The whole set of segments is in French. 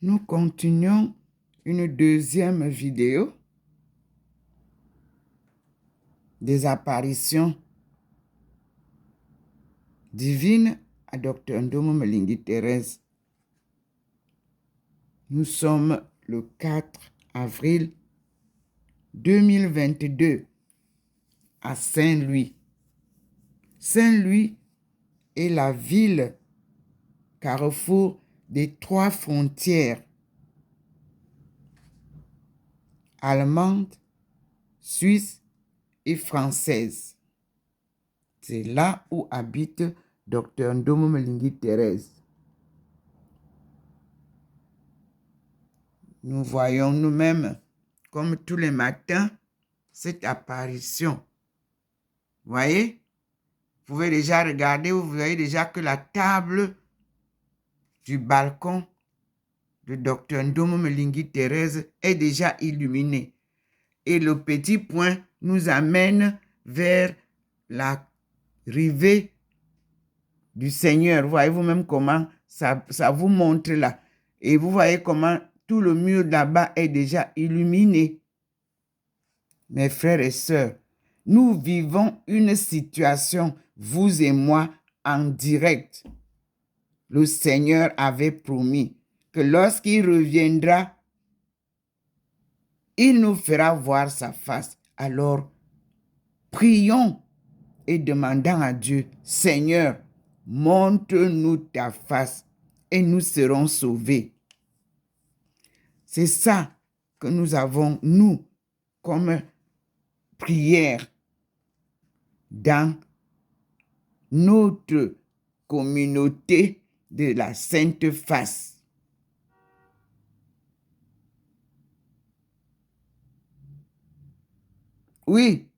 Nous continuons une deuxième vidéo des apparitions divines à Dr Ndomo Malingui Thérèse. Nous sommes le 4 avril 2022 à Saint-Louis. Saint-Louis est la ville carrefour des 3 frontières allemande, suisse et française. C'est là où habite Dr Ndomo Malingui Thérèse. Nous voyons nous-mêmes, comme tous les matins, cette apparition. Vous voyez? Vous pouvez déjà regarder, vous voyez déjà que la table du balcon de Dr Ndomo Malingui Thérèse est déjà illuminée. Et le petit point nous amène vers la rivée du Seigneur. Vous voyez vous-même comment ça vous montre là. Et vous voyez comment tout le mur là-bas est déjà illuminé. Mes frères et sœurs, nous vivons une situation, vous et moi, en direct. Le Seigneur avait promis que lorsqu'il reviendra, il nous fera voir sa face. Alors, prions et demandons à Dieu, Seigneur, montre-nous ta face et nous serons sauvés. C'est ça que nous avons, nous, comme prière dans notre communauté de la Sainte Face. Oui.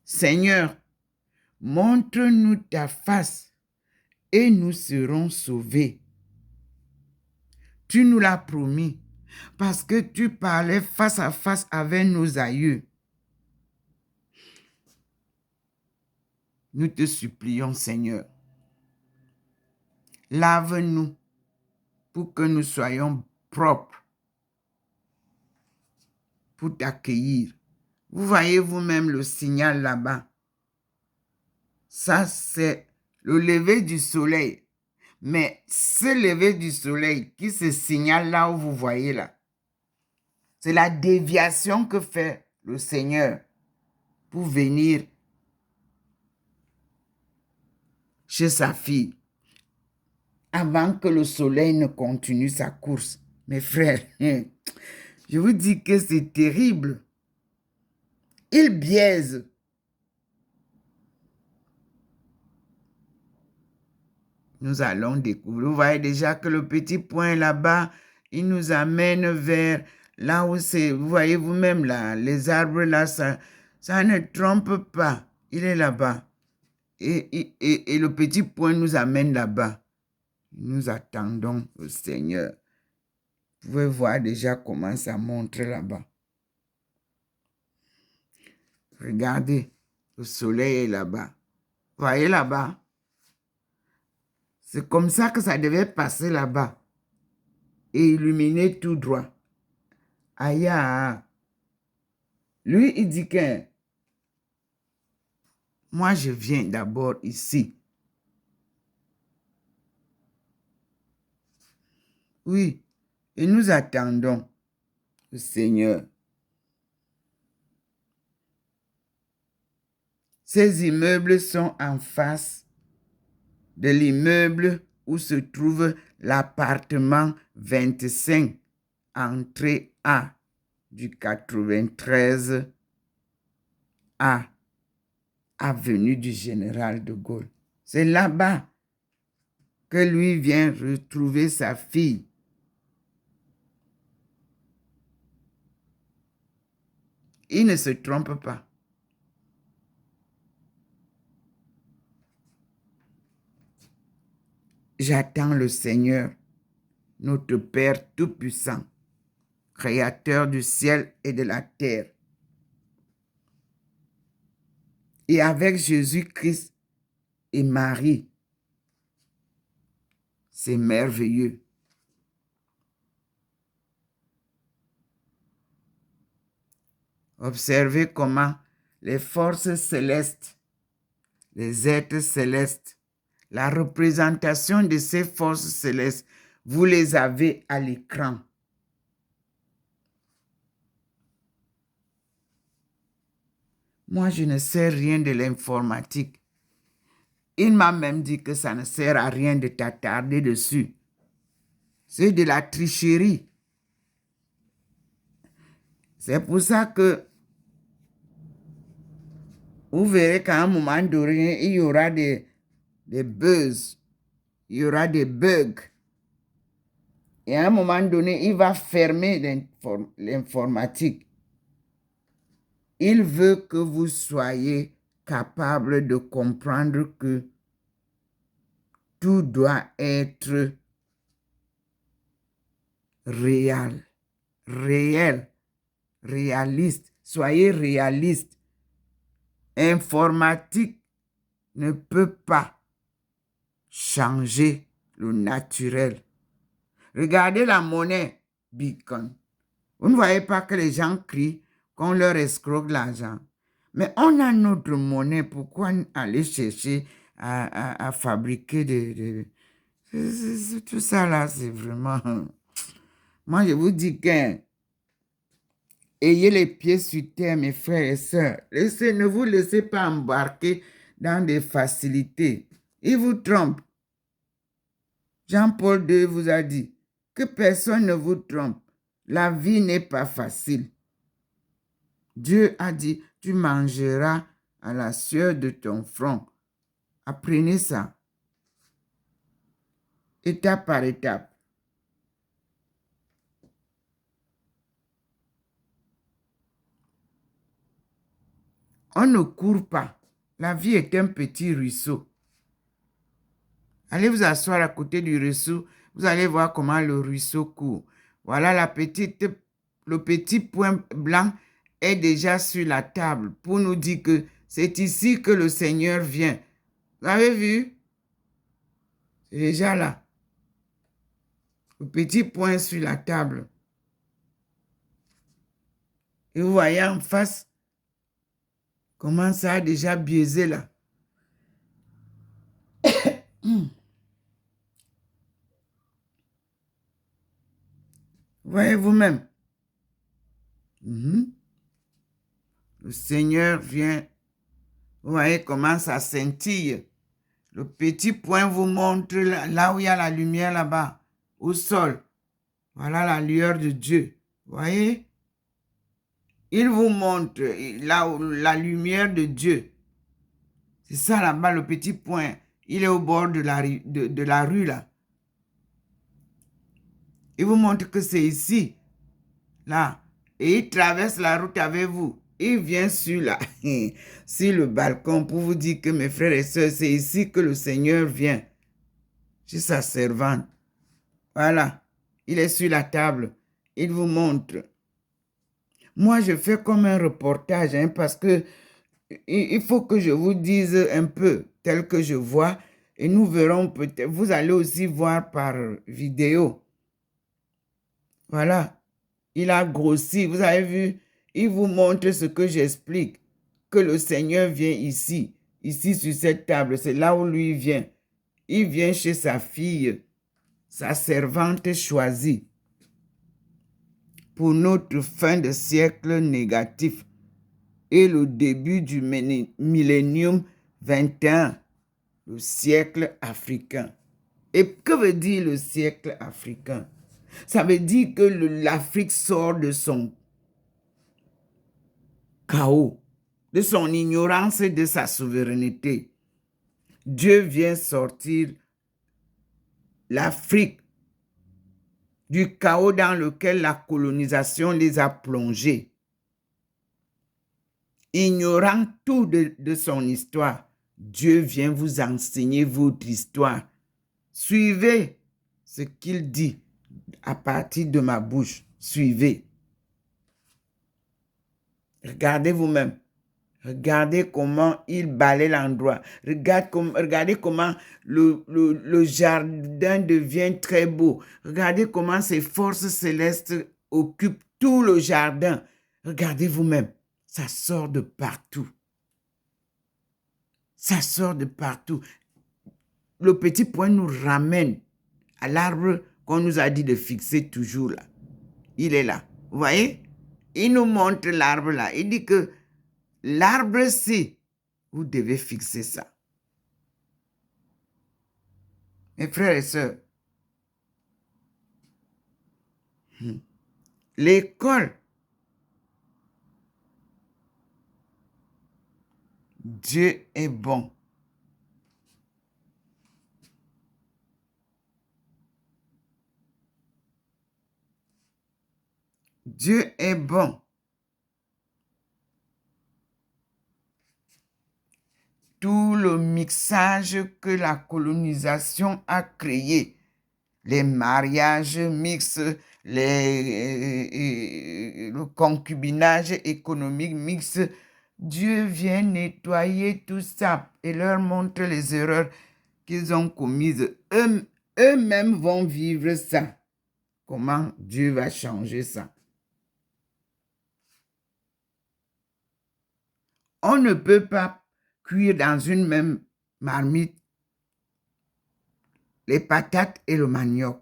Seigneur, montre-nous ta face et nous serons sauvés. Tu nous l'as promis parce que tu parlais face à face avec nos aïeux. Nous te supplions, Seigneur. Lave-nous pour que nous soyons propres pour t'accueillir. Vous voyez vous-même le signal là-bas. Ça, c'est le lever du soleil. Mais ce lever du soleil qui se signale là où vous voyez là, c'est la déviation que fait le Seigneur pour venir chez sa fille avant que le soleil ne continue sa course. Mes frères, je vous dis que c'est terrible. Il biaise. Nous allons découvrir. Vous voyez déjà que le petit point là-bas, il nous amène vers là où c'est, vous voyez vous-même là, les arbres là, ça ne trompe pas. Il est là-bas. Et le petit point nous amène là-bas. Nous attendons le Seigneur. Vous pouvez voir déjà comment ça montre là-bas. Regardez, le soleil est là-bas. Voyez là-bas. C'est comme ça que ça devait passer là-bas. Et illuminer tout droit. Aïe, lui, il dit que moi, je viens d'abord ici. Oui, et nous attendons le Seigneur. Ces immeubles sont en face de l'immeuble où se trouve l'appartement 25, entrée A du 93 A, avenue du Général de Gaulle. C'est là-bas que lui vient retrouver sa fille. Il ne se trompe pas. J'attends le Seigneur, notre Père Tout-Puissant, Créateur du ciel et de la terre. Et avec Jésus-Christ et Marie, C'est merveilleux. Observez comment les forces célestes, les êtres célestes, la représentation de ces forces célestes, vous les avez à l'écran. Moi, je ne sais rien de l'informatique. Il m'a même dit que ça ne sert à rien de t'attarder dessus. C'est de la tricherie. C'est pour ça que vous verrez qu'à un moment donné, il y aura des buzz, il y aura des bugs. Et à un moment donné, il va fermer l'informatique. Il veut que vous soyez capable de comprendre que tout doit être réel, réaliste. Soyez réaliste. Informatique ne peut pas changer le naturel. Regardez la monnaie Bitcoin. Vous ne voyez pas que les gens crient qu'on leur escroque l'argent. Mais on a notre monnaie. Pourquoi aller chercher à fabriquer tout ça là, c'est vraiment... Moi, je vous dis que ayez les pieds sur terre, mes frères et sœurs. Ne vous laissez pas embarquer dans des facilités. Ils vous trompent. Jean-Paul II vous a dit que personne ne vous trompe. La vie n'est pas facile. Dieu a dit, tu mangeras à la sueur de ton front. Apprenez ça. Étape par étape. On ne court pas. La vie est un petit ruisseau. Allez vous asseoir à côté du ruisseau. Vous allez voir comment le ruisseau court. Voilà le petit point blanc est déjà sur la table pour nous dire que c'est ici que le Seigneur vient. Vous avez vu? C'est déjà là. Le petit point sur la table. Et vous voyez en face comment ça a déjà biaisé là. Voyez vous-même. Le Seigneur vient. Vous voyez comment ça scintille. Le petit point vous montre là où il y a la lumière là-bas, au sol. Voilà la lueur de Dieu. Voyez? Il vous montre là où la lumière de Dieu. C'est ça là-bas, le petit point. Il est au bord de la rue là. Il vous montre que c'est ici. Là. Et il traverse la route avec vous. Il vient sur le balcon pour vous dire que mes frères et sœurs, c'est ici que le Seigneur vient. Je suis sa servante. Voilà. Il est sur la table. Il vous montre. Moi, je fais comme un reportage parce que il faut que je vous dise un peu tel que je vois et nous verrons peut-être. Vous allez aussi voir par vidéo. Voilà. Il a grossi. Vous avez vu? Il vous montre ce que j'explique. Que le Seigneur vient ici. Ici sur cette table. C'est là où lui vient. Il vient chez sa fille. Sa servante choisie. Pour notre fin de siècle négatif. Et le début du millénium 21. Le siècle africain. Et que veut dire le siècle africain? Ça veut dire que l'Afrique sort de son chaos, de son ignorance et de sa souveraineté. Dieu vient sortir l'Afrique du chaos dans lequel la colonisation les a plongés. Ignorant tout de son histoire, Dieu vient vous enseigner votre histoire. Suivez ce qu'il dit à partir de ma bouche. Suivez. Regardez vous-même. Regardez comment il balaie l'endroit. Regardez comment le jardin devient très beau. Regardez comment ces forces célestes occupent tout le jardin. Regardez vous-même. Ça sort de partout. Ça sort de partout. Le petit point nous ramène à l'arbre qu'on nous a dit de fixer toujours là. Il est là. Vous voyez? Il nous montre l'arbre là. Il dit que l'arbre-ci, vous devez fixer ça. Mes frères et sœurs, l'école, Dieu est bon. Dieu est bon. Tout le mixage que la colonisation a créé, les mariages mixtes, le concubinage économique mixte, Dieu vient nettoyer tout ça et leur montre les erreurs qu'ils ont commises. Eux-mêmes vont vivre ça. Comment Dieu va changer ça? On ne peut pas cuire dans une même marmite les patates et le manioc.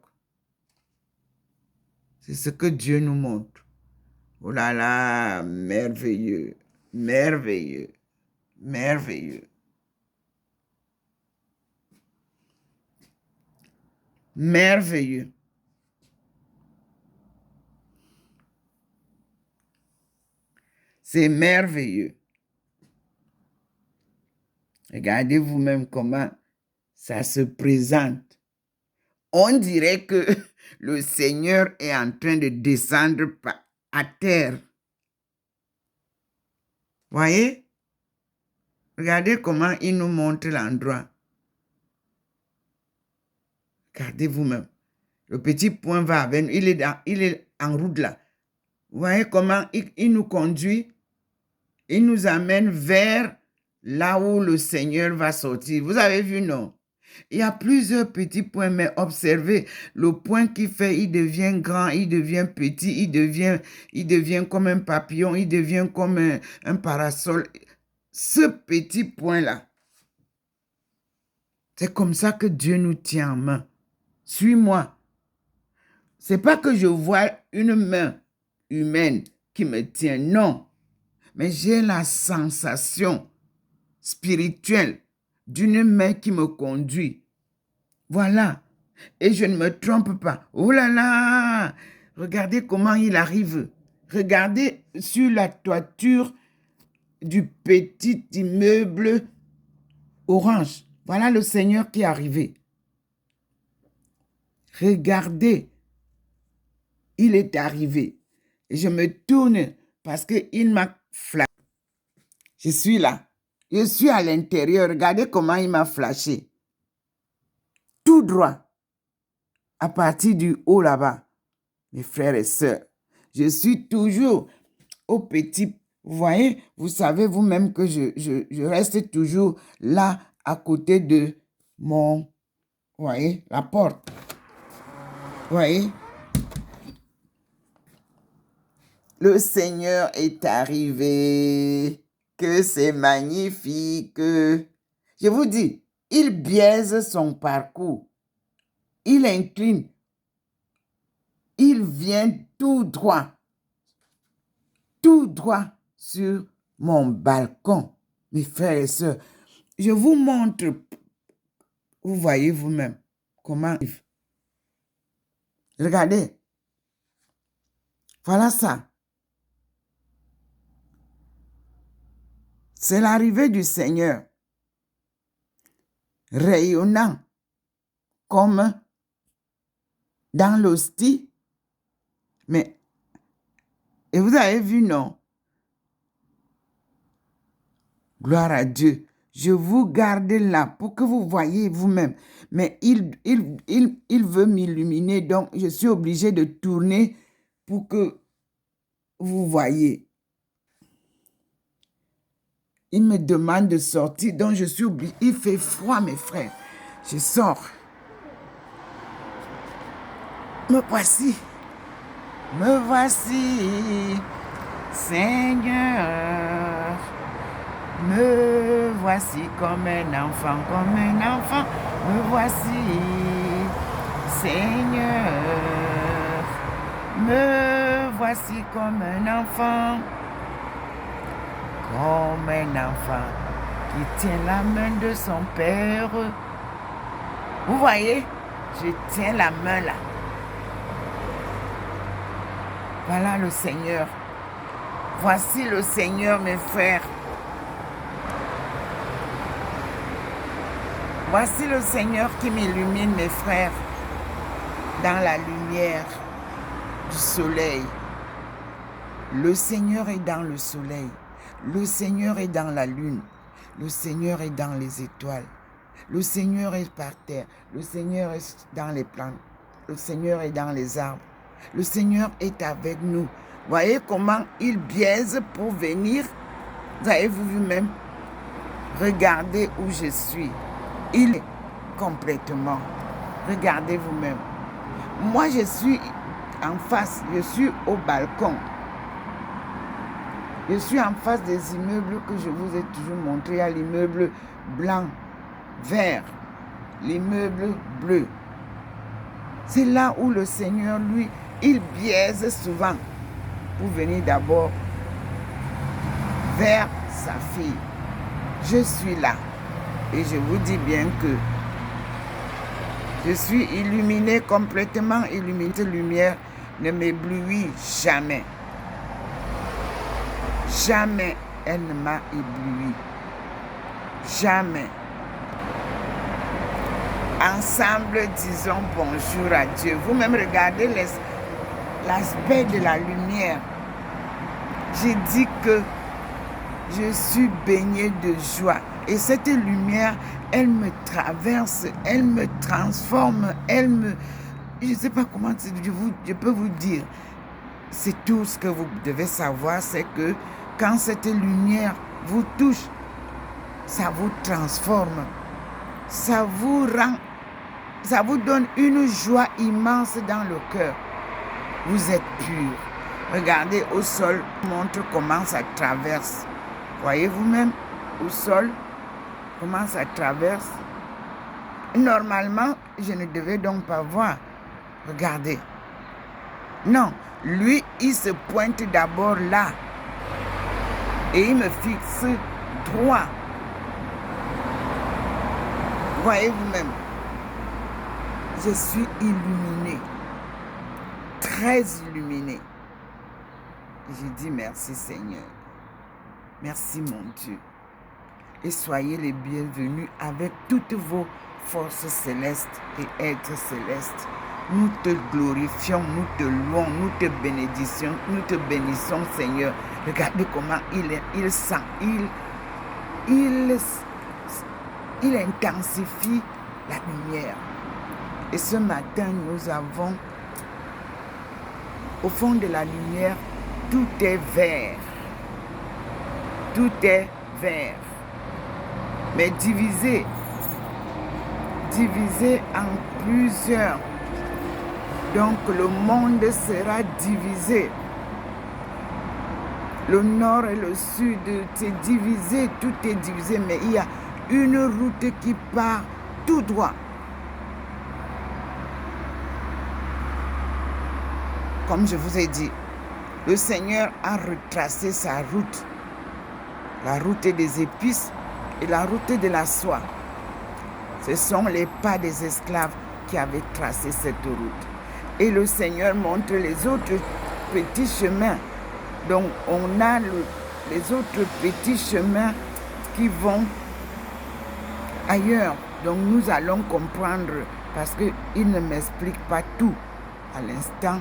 C'est ce que Dieu nous montre. Oh là là, merveilleux, merveilleux, merveilleux. Merveilleux. C'est merveilleux. Regardez vous-même comment ça se présente. On dirait que le Seigneur est en train de descendre à terre. Voyez? Regardez comment il nous montre l'endroit. Regardez vous-même. Le petit point va avec nous. Il est en route là. Vous voyez comment il nous conduit? Il nous amène vers là où le Seigneur va sortir. Vous avez vu, non? Il y a plusieurs petits points, mais observez, le point qui fait, il devient grand, il devient petit, il devient comme un papillon, il devient comme un parasol. Ce petit point-là, c'est comme ça que Dieu nous tient en main. Suis-moi. C'est pas que je vois une main humaine qui me tient, non. Mais j'ai la sensation spirituelle d'une main qui me conduit. Voilà. Et je ne me trompe pas. Oh là là! Regardez comment il arrive. Regardez sur la toiture du petit immeuble orange. Voilà le Seigneur qui est arrivé. Regardez. Il est arrivé. Et je me tourne parce qu'il m'a flashé. Je suis là. Je suis à l'intérieur. Regardez comment il m'a flashé. Tout droit. À partir du haut là-bas. Mes frères et sœurs. Je suis toujours au petit. Vous voyez, vous savez vous-même que je reste toujours là à côté de mon. Vous voyez, la porte. Vous voyez? Le Seigneur est arrivé. Que c'est magnifique. Je vous dis, il biaise son parcours. Il incline. Il vient tout droit sur mon balcon. Mes frères et sœurs, je vous montre, vous voyez vous-même comment. Regardez. Voilà ça. C'est l'arrivée du Seigneur, rayonnant comme dans l'hostie. Mais, et vous avez vu, non? Gloire à Dieu. Je vous garde là pour que vous voyez vous-même. Mais il veut m'illuminer, donc je suis obligé de tourner pour que vous voyez. Il me demande de sortir, donc je suis obligée. Il fait froid, mes frères. Je sors. Me voici. Me voici, Seigneur. Me voici comme un enfant, comme un enfant. Me voici, Seigneur. Me voici comme un enfant. Comme un enfant qui tient la main de son père. Vous voyez, je tiens la main là. Voilà le Seigneur. Voici le Seigneur, mes frères. Voici le Seigneur qui m'illumine, mes frères, dans la lumière du soleil. Le Seigneur est dans le soleil. Le Seigneur est dans la lune. Le Seigneur est dans les étoiles. Le Seigneur est par terre. Le Seigneur est dans les plantes. Le Seigneur est dans les arbres. Le Seigneur est avec nous. Voyez comment il biaise pour venir. Vous avez-vous vu même? Regardez où je suis. Il est complètement. Regardez vous-même. Moi, je suis en face. Je suis au balcon. Je suis en face des immeubles que je vous ai toujours montré. Il y a l'immeuble blanc, vert, l'immeuble bleu. C'est là où le Seigneur, lui, il biaise souvent pour venir d'abord vers sa fille. Je suis là et je vous dis bien que je suis illuminé, complètement illuminé. Cette lumière ne m'éblouit jamais. Jamais elle ne m'a ébloui. Jamais. Ensemble, disons bonjour à Dieu. Vous-même regardez l'aspect de la lumière. J'ai dit que je suis baignée de joie. Et cette lumière, elle me traverse, elle me transforme, je ne sais pas comment je peux vous dire. C'est tout ce que vous devez savoir, c'est que quand cette lumière vous touche, ça vous transforme. Ça vous donne une joie immense dans le cœur. Vous êtes pur. Regardez au sol, montre comment ça traverse. Voyez vous-même au sol, comment ça traverse. Normalement, je ne devais donc pas voir. Regardez. Non, lui, il se pointe d'abord là. Et il me fixe droit. Voyez vous-même. Je suis illuminé. Très illuminé. J'ai dit merci Seigneur. Merci mon Dieu. Et soyez les bienvenus avec toutes vos forces célestes et êtres célestes. Nous te glorifions, nous te louons, nous te bénissons Seigneur. Regardez comment il sent, il intensifie la lumière. Et ce matin, nous avons, au fond de la lumière, tout est vert. Tout est vert. Mais divisé en plusieurs. Donc le monde sera divisé. Le nord et le sud, c'est divisé, tout est divisé, mais il y a une route qui part tout droit. Comme je vous ai dit, le Seigneur a retracé sa route. La route des épices et la route de la soie. Ce sont les pas des esclaves qui avaient tracé cette route. Et le Seigneur montre les autres petits chemins. Donc, on a les autres petits chemins qui vont ailleurs. Donc, nous allons comprendre parce qu'il ne m'explique pas tout. À l'instant,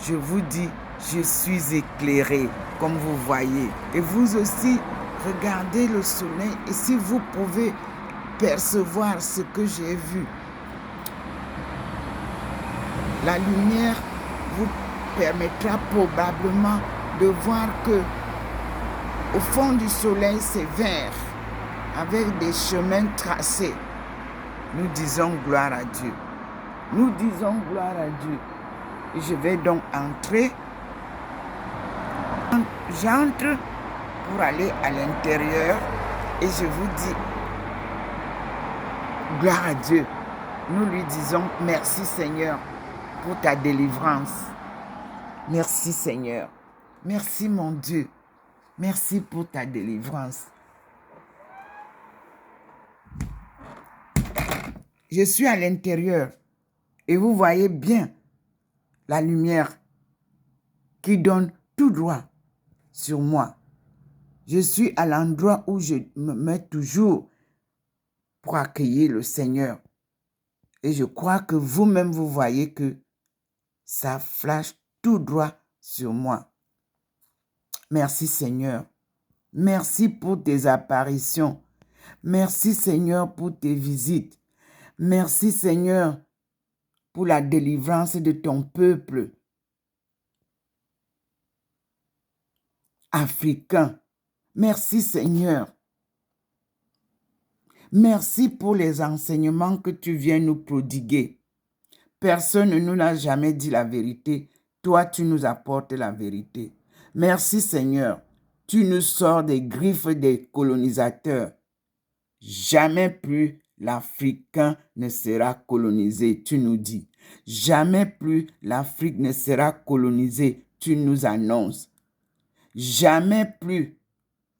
je vous dis, je suis éclairé, comme vous voyez. Et vous aussi, regardez le soleil et si vous pouvez percevoir ce que j'ai vu, la lumière vous permettra probablement de voir que Au fond du soleil, c'est vert, avec des chemins tracés. Nous disons gloire à Dieu. Nous disons gloire à Dieu. Et je vais donc entrer. J'entre pour aller à l'intérieur et je vous dis gloire à Dieu. Nous lui disons merci Seigneur pour ta délivrance. Merci Seigneur. Merci mon Dieu. Merci pour ta délivrance. Je suis à l'intérieur et vous voyez bien la lumière qui donne tout droit sur moi. Je suis à l'endroit où je me mets toujours pour accueillir le Seigneur. Et je crois que vous-même, vous voyez que ça flash tout droit sur moi. Merci Seigneur. Merci pour tes apparitions. Merci Seigneur pour tes visites. Merci Seigneur pour la délivrance de ton peuple africain. Merci Seigneur. Merci pour les enseignements que tu viens nous prodiguer. Personne ne nous a jamais dit la vérité. Toi, tu nous apportes la vérité. Merci Seigneur. Tu nous sors des griffes des colonisateurs. Jamais plus l'Africain ne sera colonisé, tu nous dis. Jamais plus l'Afrique ne sera colonisée, tu nous annonces. Jamais plus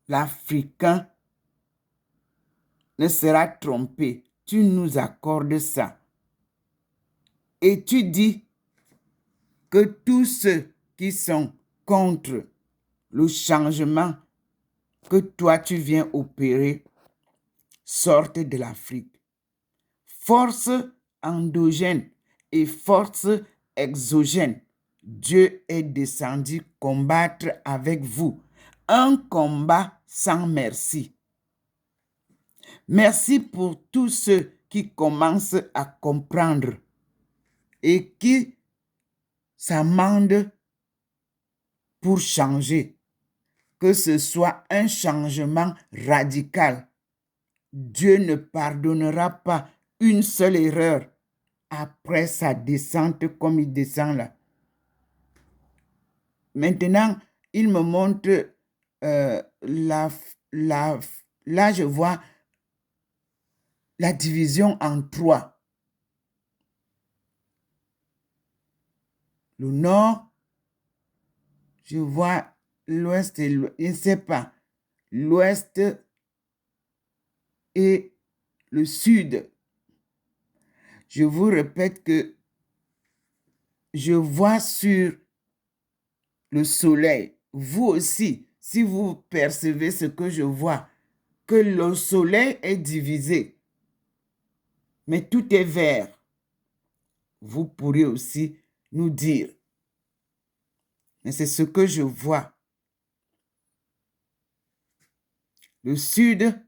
l'Africain ne sera trompé, tu nous accordes ça. Et tu dis que tous ceux qui sont contre le changement que toi tu viens opérer sortent de l'Afrique. Force endogène et force exogène, Dieu est descendu combattre avec vous. Un combat sans merci. Merci pour tous ceux qui commencent à comprendre et qui s'amendent pour changer. Que ce soit un changement radical. Dieu ne pardonnera pas une seule erreur après sa descente comme il descend là. Maintenant, il me montre là je vois la division en 3. Le nord, je vois l'ouest et l'ouest, je ne sais pas, l'ouest et le sud. Je vous répète que je vois sur le soleil, vous aussi, si vous percevez ce que je vois, que le soleil est divisé, mais tout est vert. Vous pourriez aussi nous dire. Mais c'est ce que je vois. Le sud,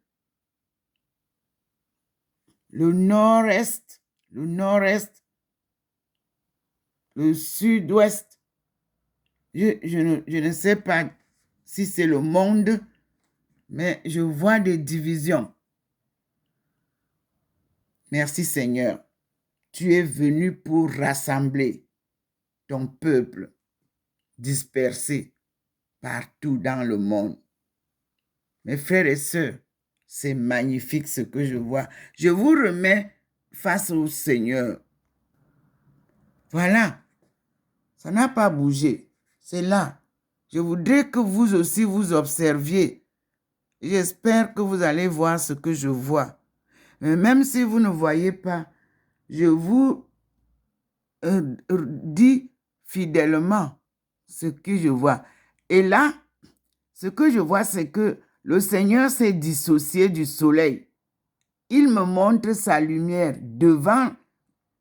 le nord-est, le sud-ouest. Je ne sais pas si c'est le monde, mais je vois des divisions. Merci Seigneur. Tu es venu pour rassembler ton peuple dispersé partout dans le monde. Mes frères et sœurs, c'est magnifique ce que je vois. Je vous remets face au Seigneur. Voilà. Ça n'a pas bougé. C'est là. Je voudrais que vous aussi vous observiez. J'espère que vous allez voir ce que je vois. Mais même si vous ne voyez pas, je vous dis fidèlement ce que je vois. Et là, ce que je vois, c'est que le Seigneur s'est dissocié du soleil. Il me montre sa lumière devant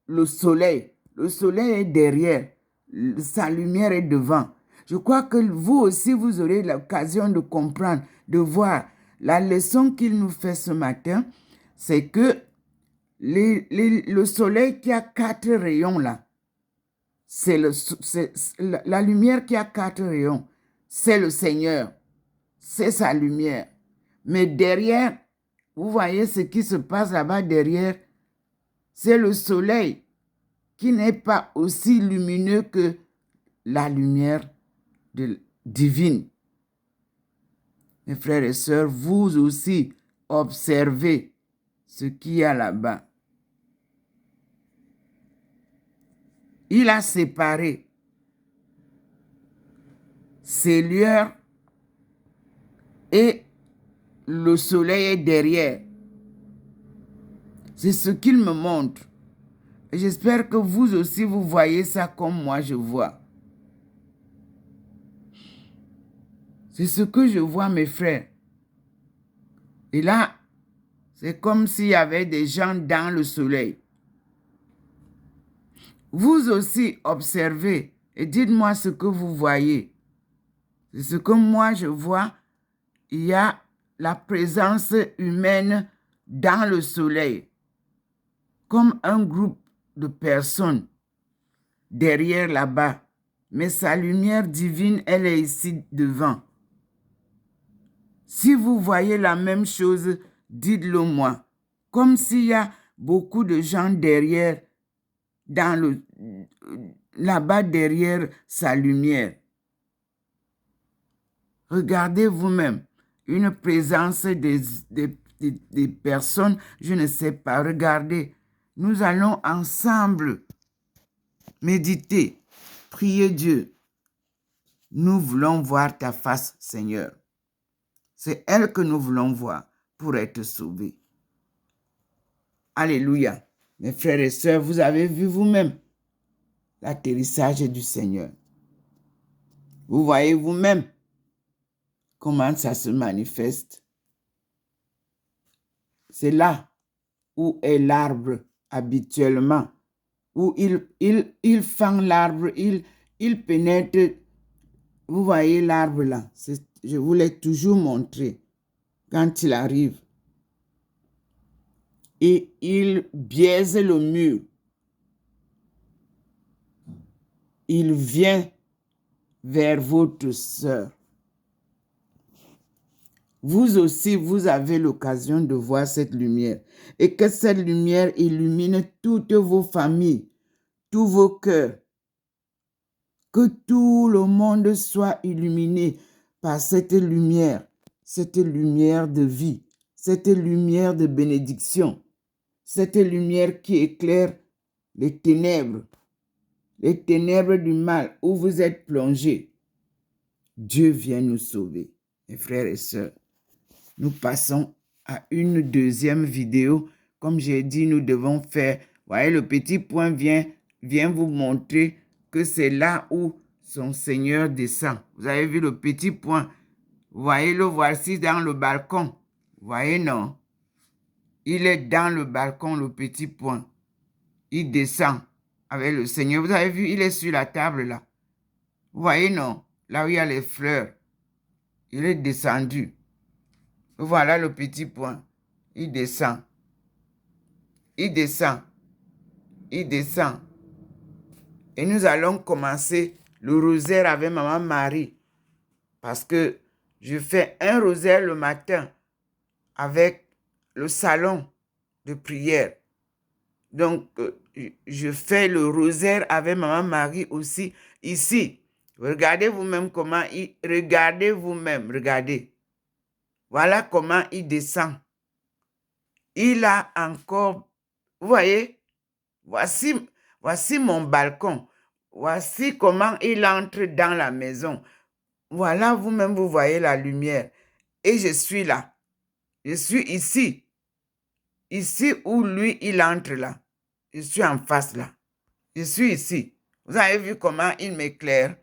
le soleil. Le soleil est derrière. Sa lumière est devant. Je crois que vous aussi, vous aurez l'occasion de comprendre, de voir. La leçon qu'il nous fait ce matin, c'est que le soleil qui a 4 rayons là, c'est la lumière qui a 4 rayons, c'est le Seigneur. c'est sa lumière. Mais derrière, vous voyez ce qui se passe là-bas derrière, c'est le soleil qui n'est pas aussi lumineux que la lumière divine. Mes frères et sœurs, vous aussi observez ce qu'il y a là-bas. Il a séparé ses lueurs et le soleil est derrière. C'est ce qu'il me montre. J'espère que vous aussi, vous voyez ça comme moi je vois. C'est ce que je vois, mes frères. Et là, c'est comme s'il y avait des gens dans le soleil. Vous aussi, observez et dites-moi ce que vous voyez. C'est ce que moi je vois. Il y a la présence humaine dans le soleil, comme un groupe de personnes derrière là-bas. Mais sa lumière divine, elle est ici devant. Si vous voyez la même chose, dites-le moi. Comme s'il y a beaucoup de gens derrière, là-bas derrière sa lumière. Regardez vous-même une présence des personnes, je ne sais pas, regardez. Nous allons ensemble méditer, prier Dieu. Nous voulons voir ta face, Seigneur. C'est elle que nous voulons voir pour être sauvés. Alléluia. Mes frères et sœurs, vous avez vu vous-même l'atterrissage du Seigneur. Vous voyez vous-même comment ça se manifeste. C'est là où est l'arbre habituellement, où il fend l'arbre, il pénètre. Vous voyez l'arbre là, je vous l'ai toujours montré quand il arrive. Et il biaise le mur. Il vient vers votre sœur. Vous aussi, vous avez l'occasion de voir cette lumière. Et que cette lumière illumine toutes vos familles, tous vos cœurs. Que tout le monde soit illuminé par cette lumière de vie, cette lumière de bénédiction, cette lumière qui éclaire les ténèbres du mal où vous êtes plongés. Dieu vient nous sauver, mes frères et sœurs. Nous passons à une deuxième vidéo. Comme j'ai dit, nous devons faire, voyez, le petit point vient vous montrer que c'est là où son Seigneur descend. Vous avez vu le petit point. Vous voyez, le voici dans le balcon. Vous voyez, non? Il est dans le balcon, le petit point. Il descend avec le Seigneur. Vous avez vu, il est sur la table là. Vous voyez, non? Là où il y a les fleurs. Il est descendu. Voilà le petit point. Il descend. Il descend. Il descend. Et nous allons commencer le rosaire avec Maman Marie. Parce que je fais un rosaire le matin avec le salon de prière. Donc, je fais le rosaire avec Maman Marie aussi ici. Regardez vous-même comment il... Regardez vous-même, regardez. Voilà comment il descend. Il a encore... Vous voyez? Voici mon balcon. Voici comment il entre dans la maison. Voilà, vous-même, vous voyez la lumière. Et je suis là. Je suis ici. Ici où lui, il entre là. Je suis en face là. Je suis ici. Vous avez vu comment il m'éclaire?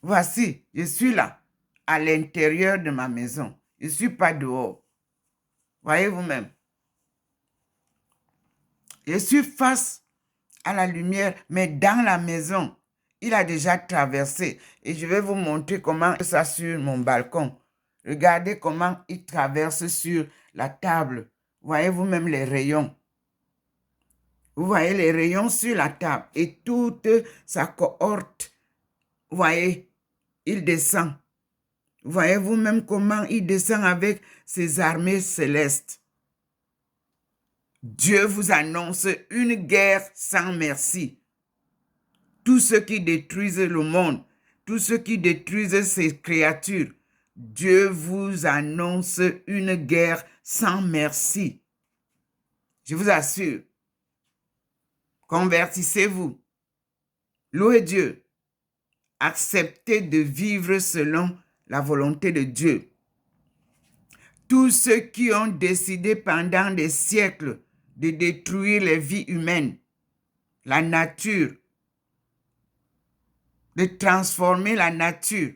Voici, je suis là, à l'intérieur de ma maison. Je ne suis pas dehors. Voyez vous-même. Je suis face à la lumière, mais dans la maison. Il a déjà traversé. Et je vais vous montrer comment ça sur mon balcon. Regardez comment il traverse sur la table. Voyez vous-même les rayons. Vous voyez les rayons sur la table. Et toute sa cohorte. Vous voyez, il descend. Voyez vous-même comment il descend avec ses armées célestes. Dieu vous annonce une guerre sans merci. Tous ceux qui détruisent le monde, tous ceux qui détruisent ces créatures, Dieu vous annonce une guerre sans merci. Je vous assure, convertissez-vous, louez Dieu, acceptez de vivre selon la volonté de Dieu. Tous ceux qui ont décidé pendant des siècles de détruire les vies humaines, la nature, de transformer la nature,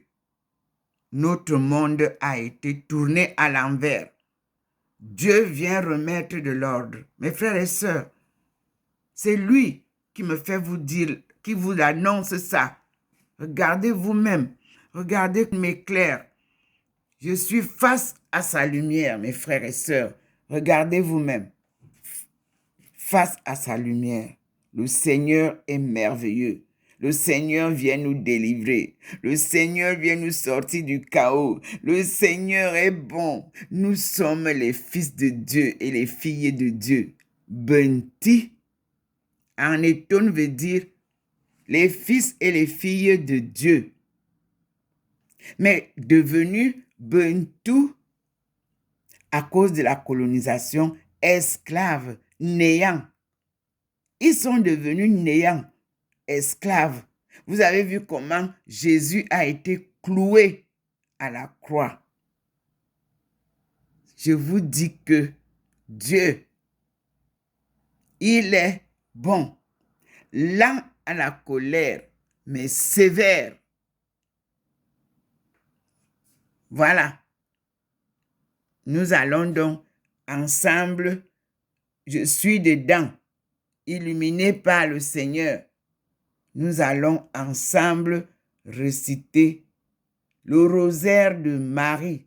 notre monde a été tourné à l'envers. Dieu vient remettre de l'ordre. Mes frères et sœurs, c'est lui qui me fait vous dire, qui vous annonce ça. Regardez vous-même, regardez m'éclaire. Je suis face à sa lumière, mes frères et sœurs. Regardez vous-même. Face à sa lumière. Le Seigneur est merveilleux. Le Seigneur vient nous délivrer. Le Seigneur vient nous sortir du chaos. Le Seigneur est bon. Nous sommes les fils de Dieu et les filles de Dieu. Benti, en étonne veut dire les fils et les filles de Dieu. Mais devenus Bentu à cause de la colonisation, esclaves, néants. Ils sont devenus néants, esclaves. Vous avez vu comment Jésus a été cloué à la croix. Je vous dis que Dieu, il est bon, lent à la colère, mais sévère. Voilà. Nous allons donc ensemble, je suis dedans, illuminé par le Seigneur. Nous allons ensemble réciter le rosaire de Marie,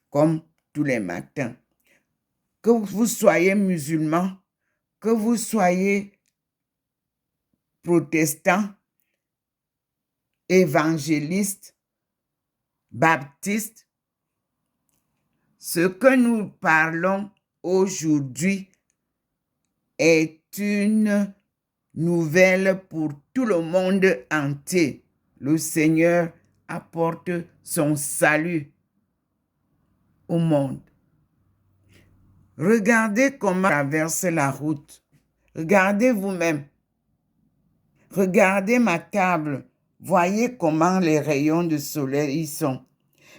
comme tous les matins. Que vous soyez musulman, que vous soyez protestant, évangéliste, baptiste, ce que nous parlons aujourd'hui est une nouvelle pour tout le monde entier. Le Seigneur apporte son salut au monde. Regardez comment traverse la route. Regardez vous-même. Regardez ma table. Voyez comment les rayons de soleil y sont.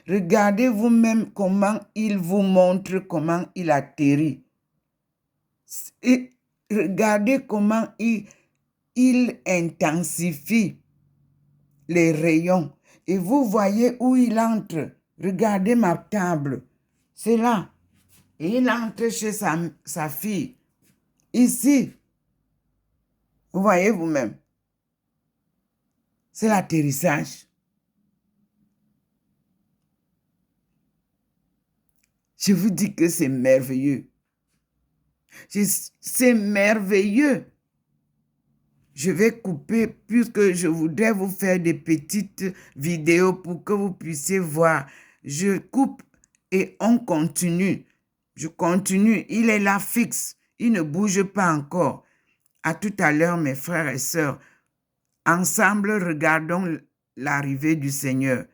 Regardez vous-même comment il vous montre comment il atterrit. Et regardez comment il intensifie les rayons. Et vous voyez où il entre. Regardez ma table. C'est là. Et il entre chez sa fille. Ici. Vous voyez vous-même. C'est l'atterrissage. Je vous dis que c'est merveilleux. C'est merveilleux. Je vais couper puisque je voudrais vous faire des petites vidéos pour que vous puissiez voir. Je coupe et on continue. Je continue. Il est là fixe. Il ne bouge pas encore. À tout à l'heure, mes frères et sœurs. Ensemble, regardons l'arrivée du Seigneur.